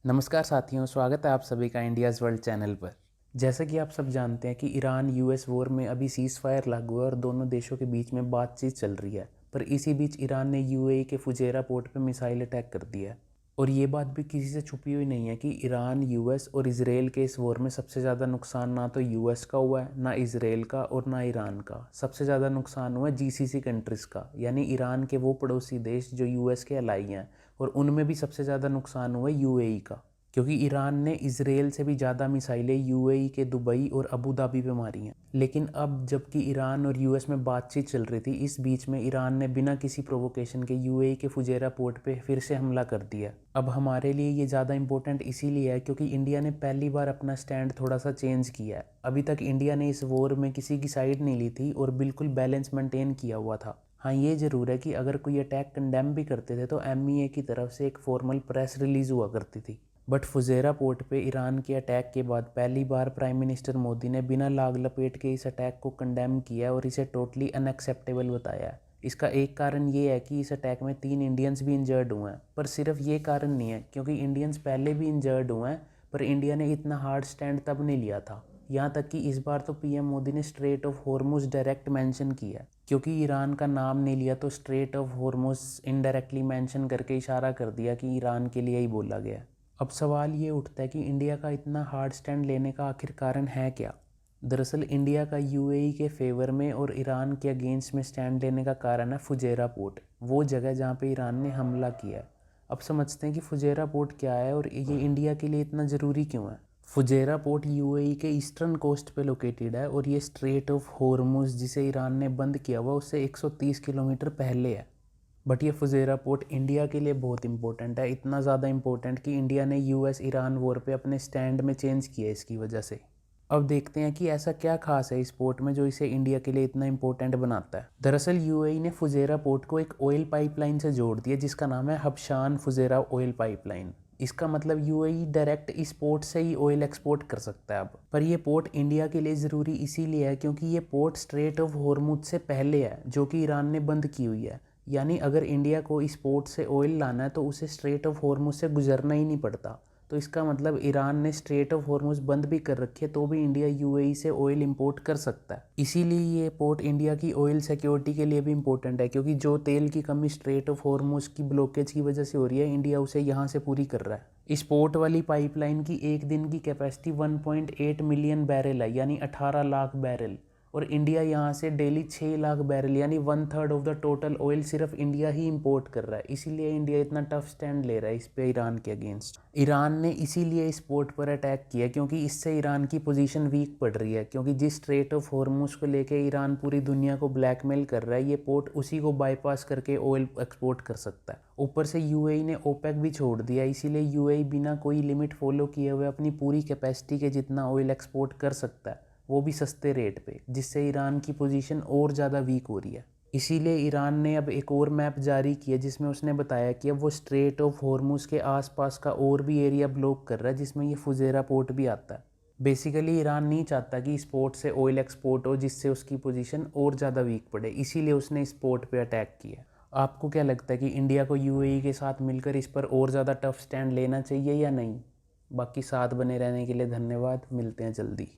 नमस्कार साथियों, स्वागत है आप सभी का इंडियाज़ वर्ल्ड चैनल पर। जैसा कि आप सब जानते हैं कि ईरान यूएस वॉर में अभी सीज़ फायर लागू है और दोनों देशों के बीच में बातचीत चल रही है। पर इसी बीच ईरान ने यूएई के फुजेरा पोर्ट पर मिसाइल अटैक कर दिया है। और ये बात भी किसी से छुपी हुई नहीं है कि ईरान, यूएस और इजराइल के इस वॉर में सबसे ज़्यादा नुकसान ना तो यूएस का हुआ है, ना इजराइल का और ना ईरान का। सबसे ज़्यादा नुकसान हुआ है जीसीसी कंट्रीज़ का, यानी ईरान के वो पड़ोसी देश जो यूएस के अलाई हैं। और उनमें भी सबसे ज़्यादा नुकसान हुआ है यूएई का, क्योंकि ईरान ने इजराइल से भी ज़्यादा मिसाइलें यूएई के दुबई और अबू धाबी पे मारी हैं। लेकिन अब जबकि ईरान और यूएस में बातचीत चल रही थी, इस बीच में ईरान ने बिना किसी प्रोवोकेशन के यूएई के फुजेरा पोर्ट पे फिर से हमला कर दिया। अब हमारे लिए ये ज़्यादा इंपॉर्टेंट इसीलिए है क्योंकि इंडिया ने पहली बार अपना स्टैंड थोड़ा सा चेंज किया है। अभी तक इंडिया ने इस वॉर में किसी की साइड नहीं ली थी और बिल्कुल बैलेंस मेंटेन किया हुआ था। हाँ, ये ज़रूर है कि अगर कोई अटैक कंडेम भी करते थे तो एमईए की तरफ से एक फॉर्मल प्रेस रिलीज़ हुआ करती थी। बट फुजेरा पोर्ट पे ईरान के अटैक के बाद पहली बार प्राइम मिनिस्टर मोदी ने बिना लाग लपेट के इस अटैक को कंडेम किया और इसे टोटली अनएक्सेप्टेबल बताया। इसका एक कारण ये है कि इस अटैक में 3 इंडियंस भी इंजर्ड हुए हैं। पर सिर्फ ये कारण नहीं है, क्योंकि इंडियंस पहले भी इंजर्ड हुए हैं, पर इंडिया ने इतना हार्ड स्टैंड तब नहीं लिया था। यहाँ तक कि इस बार तो पीएम मोदी ने straight of Hormuz direct mention किया, क्योंकि ईरान का नाम नहीं लिया तो straight of Hormuz indirectly mention करके इशारा कर दिया कि ईरान के लिए ही बोला गया। अब सवाल ये उठता है कि इंडिया का इतना हार्ड स्टैंड लेने का आखिर कारण है क्या। दरअसल इंडिया का यूएई के फेवर में और ईरान के अगेंस्ट में स्टैंड लेने का कारण है फुजेरा पोर्ट, वो जगह जहाँ पे ईरान ने हमला किया है। अब समझते हैं कि फुजेरा पोर्ट क्या है और ये इंडिया के लिए इतना ज़रूरी क्यों है। फुजेरा पोर्ट यूएई के ईस्टर्न कोस्ट पे लोकेटेड है और ये स्ट्रेट ऑफ हॉर्मुज, जिसे ईरान ने बंद किया हुआ, उससे 130 किलोमीटर पहले है। बट ये फुजेरा पोर्ट इंडिया के लिए बहुत इंपॉर्टेंट है, इतना ज़्यादा इंपॉर्टेंट कि इंडिया ने यूएस ईरान वॉर पे अपने स्टैंड में चेंज किया इसकी वजह से। अब देखते हैं कि ऐसा क्या खास है इस पोर्ट में जो इसे इंडिया के लिए इतना इंपॉर्टेंट बनाता है। दरअसल यूएई ने फुजेरा पोर्ट को एक ऑयल पाइपलाइन से जोड़ दिया जिसका नाम है हबशान फुजेरा ऑयल पाइपलाइन। इसका मतलब यूएई डायरेक्ट इस पोर्ट से ही ऑयल एक्सपोर्ट कर सकता है अब। पर यह पोर्ट इंडिया के लिए ज़रूरी इसीलिए है क्योंकि ये पोर्ट स्ट्रेट ऑफ हॉर्मुज से पहले है, जो कि ईरान ने बंद की हुई है। यानी अगर इंडिया को इस पोर्ट से ऑयल लाना है तो उसे स्ट्रेट ऑफ हॉर्मुज से गुजरना ही नहीं पड़ता। तो इसका मतलब ईरान ने स्ट्रेट ऑफ हॉर्मुज बंद भी कर रखी है तो भी इंडिया यूएई से ऑयल इंपोर्ट कर सकता है। इसीलिए ये पोर्ट इंडिया की ऑयल सिक्योरिटी के लिए भी इंपॉर्टेंट है, क्योंकि जो तेल की कमी स्ट्रेट ऑफ हॉर्मुज की ब्लॉकेज की वजह से हो रही है, इंडिया उसे यहाँ से पूरी कर रहा है। इस पोर्ट वाली पाइपलाइन की एक दिन की कैपेसिटी 1.8 मिलियन बैरल है, यानी 18 लाख बैरल। और इंडिया यहाँ से डेली 6 लाख बैरल यानी 1/3 ऑफ द टोटल ऑयल सिर्फ इंडिया ही इंपोर्ट कर रहा है। इसीलिए इंडिया इतना टफ स्टैंड ले रहा है इस पे ईरान के अगेंस्ट। ईरान ने इसीलिए इस पोर्ट पर अटैक किया क्योंकि इससे ईरान की पोजीशन वीक पड़ रही है, क्योंकि जिस स्ट्रेट ऑफ हॉर्मुज को लेके ईरान पूरी दुनिया को ब्लैकमेल कर रहा है, ये पोर्ट उसी को बाईपास करके ऑयल एक्सपोर्ट कर सकता है। ऊपर से यूएई ने ओपेक भी छोड़ दिया, इसीलिए यूएई बिना कोई लिमिट फॉलो किए हुए अपनी पूरी कैपेसिटी के जितना ऑयल एक्सपोर्ट कर सकता है, वो भी सस्ते रेट पे, जिससे ईरान की पोजीशन और ज़्यादा वीक हो रही है। इसीलिए ईरान ने अब एक और मैप जारी किया जिसमें उसने बताया कि अब वो स्ट्रेट ऑफ हॉर्मुज के आसपास का और भी एरिया ब्लॉक कर रहा है, जिसमें ये फुजेरा पोर्ट भी आता है। बेसिकली ईरान नहीं चाहता कि इस पोर्ट से ऑयल एक्सपोर्ट हो जिससे उसकी पोजीशन और ज़्यादा वीक पड़े, इसीलिए उसने इस पोर्ट पे अटैक किया। आपको क्या लगता है कि इंडिया को यूएई के साथ मिलकर इस पर और ज़्यादा टफ स्टैंड लेना चाहिए या नहीं? बाकी साथ बने रहने के लिए धन्यवाद, मिलते हैं जल्दी।